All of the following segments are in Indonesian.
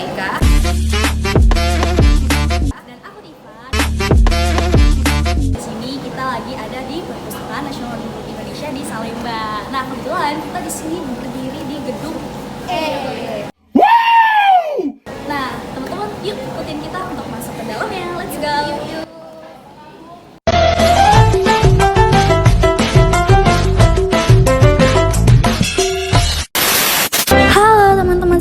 Eka. Dan aku Diva. Di sini kita lagi ada di Perpustakaan Nasional Republik Indonesia di Salemba. Nah, kebetulan kita di sini berdiri di gedung E. Nah, teman-teman, yuk ikutin kita untuk masuk ke dalamnya. Let's go.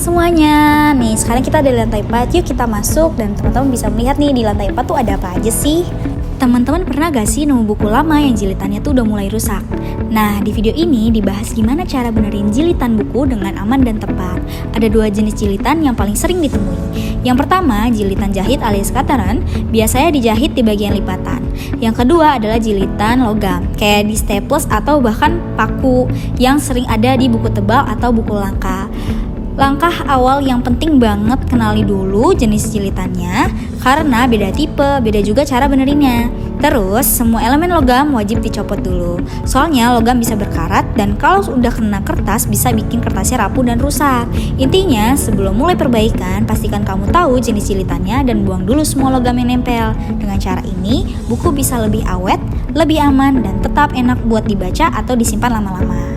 Semuanya. Nih, sekarang kita ada di lantai 4. Yuk kita masuk dan teman-teman bisa melihat nih di lantai 4 tuh ada apa aja sih. Teman-teman pernah gak sih nemu buku lama yang jilitannya tuh udah mulai rusak? Nah, di video ini dibahas gimana cara benerin jilitan buku dengan aman dan tepat. Ada 2 jenis jilitan yang paling sering ditemui. Yang pertama, jilitan jahit alias cutteran, biasanya dijahit di bagian lipatan. Yang kedua adalah jilitan logam, kayak di staples atau bahkan paku yang sering ada di buku tebal atau buku langka. Langkah awal yang penting banget, kenali dulu jenis jilitannya karena beda tipe, beda juga cara benerinnya. Terus semua elemen logam wajib dicopot dulu. Soalnya logam bisa berkarat dan kalau udah kena kertas bisa bikin kertasnya rapuh dan rusak. Intinya sebelum mulai perbaikan pastikan kamu tahu jenis jilitannya dan buang dulu semua logam yang nempel. Dengan cara ini buku bisa lebih awet, lebih aman dan tetap enak buat dibaca atau disimpan lama-lama.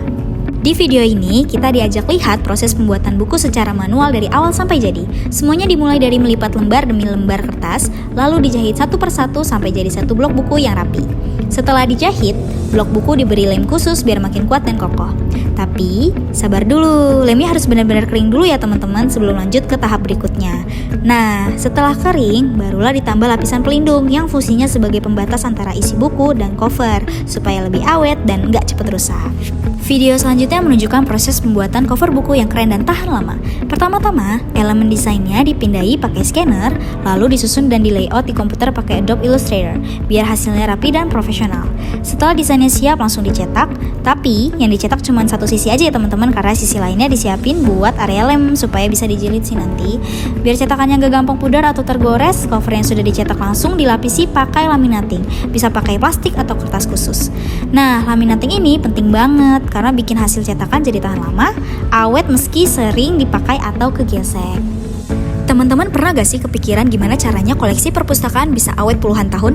Di video ini, kita diajak lihat proses pembuatan buku secara manual dari awal sampai jadi. Semuanya dimulai dari melipat lembar demi lembar kertas, lalu dijahit satu persatu sampai jadi satu blok buku yang rapi. Setelah dijahit, blok buku diberi lem khusus biar makin kuat dan kokoh. Tapi, sabar dulu, lemnya harus benar-benar kering dulu ya teman-teman sebelum lanjut ke tahap berikutnya. Nah, setelah kering, barulah ditambah lapisan pelindung yang fungsinya sebagai pembatas antara isi buku dan cover, supaya lebih awet dan nggak cepet rusak. Video selanjutnya menunjukkan proses pembuatan cover buku yang keren dan tahan lama. Pertama-tama, elemen desainnya dipindahi pakai scanner, lalu disusun dan di layout di komputer pakai Adobe Illustrator, biar hasilnya rapi dan profesional. Setelah desainnya siap, langsung dicetak, tapi yang dicetak cuma satu sisi aja ya teman-teman, karena sisi lainnya disiapin buat area lem supaya bisa dijilid sih nanti. Biar cetakannya gak gampang pudar atau tergores, cover yang sudah dicetak langsung dilapisi pakai laminating, bisa pakai plastik atau kertas khusus. Nah, laminating ini penting banget karena bikin hasil cetakan jadi tahan lama, awet meski sering dipakai atau kegesek. Teman-teman pernah gak sih kepikiran gimana caranya koleksi perpustakaan bisa awet puluhan tahun?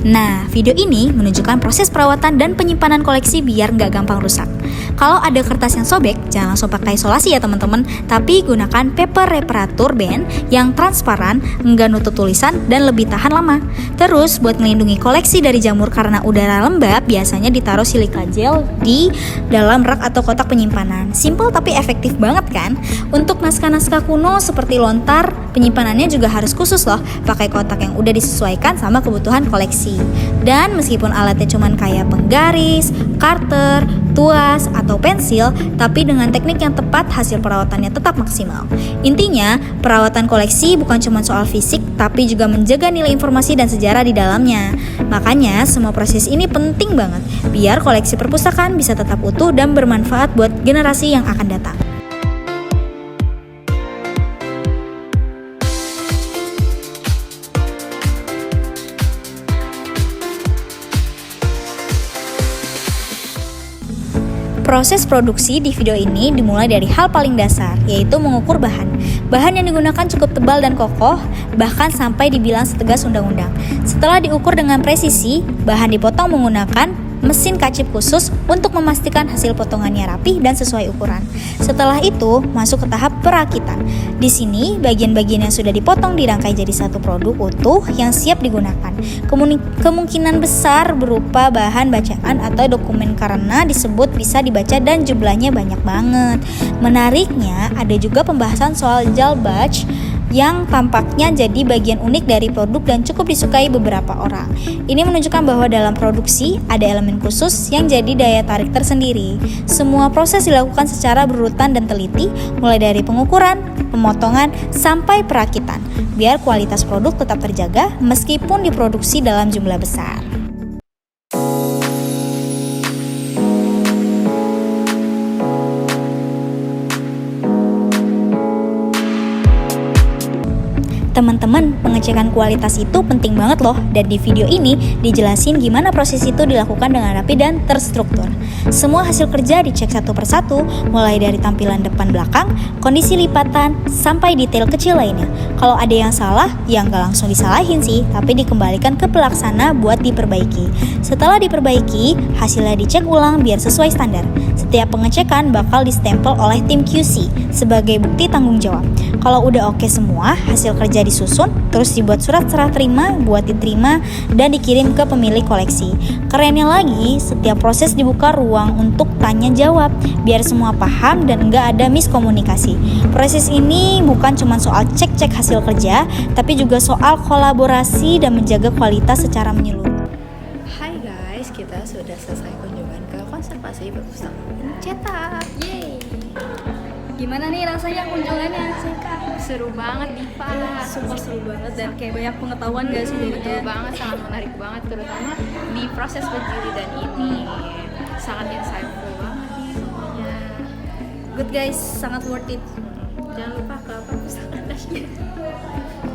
Nah, video ini menunjukkan proses perawatan dan penyimpanan koleksi biar gak gampang rusak. Kalau ada kertas yang sobek, jangan langsung pakai isolasi ya teman-teman, tapi gunakan paper reparatur band yang transparan, enggak nutup tulisan, dan lebih tahan lama. Terus, buat melindungi koleksi dari jamur karena udara lembab, biasanya ditaruh silika gel di dalam rak atau kotak penyimpanan. Simple tapi efektif banget kan? Untuk naskah-naskah kuno seperti lontar, penyimpanannya juga harus khusus loh, pakai kotak yang udah disesuaikan sama kebutuhan koleksi. Dan meskipun alatnya cuman kayak penggaris, karter, tuas, atau pensil, tapi dengan teknik yang tepat hasil perawatannya tetap maksimal. Intinya, perawatan koleksi bukan cuma soal fisik, tapi juga menjaga nilai informasi dan sejarah di dalamnya. Makanya, semua proses ini penting banget, biar koleksi perpustakaan bisa tetap utuh dan bermanfaat buat generasi yang akan datang. Proses produksi di video ini dimulai dari hal paling dasar, yaitu mengukur bahan. Bahan yang digunakan cukup tebal dan kokoh, bahkan sampai dibilang setegas undang-undang. Setelah diukur dengan presisi, bahan dipotong menggunakan mesin kacip khusus untuk memastikan hasil potongannya rapi dan sesuai ukuran. Setelah itu, masuk ke tahap perakitan. Di sini, bagian-bagian yang sudah dipotong dirangkai jadi satu produk utuh yang siap digunakan. Kemungkinan besar berupa bahan bacaan atau dokumen karena disebut bisa dibaca dan jumlahnya banyak banget. Menariknya, ada juga pembahasan soal jalbaj yang tampaknya jadi bagian unik dari produk dan cukup disukai beberapa orang. Ini menunjukkan bahwa dalam produksi ada elemen khusus yang jadi daya tarik tersendiri. Semua proses dilakukan secara berurutan dan teliti, mulai dari pengukuran, pemotongan, sampai perakitan, biar kualitas produk tetap terjaga meskipun diproduksi dalam jumlah besar. Teman-teman, pengecekan kualitas itu penting banget loh, dan di video ini dijelasin gimana proses itu dilakukan dengan rapi dan terstruktur. Semua hasil kerja dicek satu persatu, mulai dari tampilan depan belakang, kondisi lipatan, sampai detail kecil lainnya. Kalau ada yang salah, ya nggak langsung disalahin sih, tapi dikembalikan ke pelaksana buat diperbaiki. Setelah diperbaiki, hasilnya dicek ulang biar sesuai standar. Setiap pengecekan bakal distempel oleh tim QC sebagai bukti tanggung jawab. Kalau udah oke semua, hasil kerja disusun, terus dibuat surat serah terima buat diterima dan dikirim ke pemilik koleksi. Kerennya lagi, setiap proses dibuka ruang untuk tanya jawab, biar semua paham dan nggak ada miskomunikasi. Proses ini bukan cuma soal cek-cek hasil kerja, tapi juga soal kolaborasi dan menjaga kualitas secara menyeluruh. Hai guys, kita sudah selesai kunjungan ke konservasi perpustakaan cetak. Yeay. Gimana nih rasanya kunjungannya, Kak? Seru banget Diva. Sumpah seru banget dan kayak banyak pengetahuan gak sih Betul jadinya? banget, sangat menarik banget, terutama di proses penjilidan ini. Sangat insightful banget nih semuanya. Good guys, sangat worth it. Jangan lupa ke perpustakaan Tasya.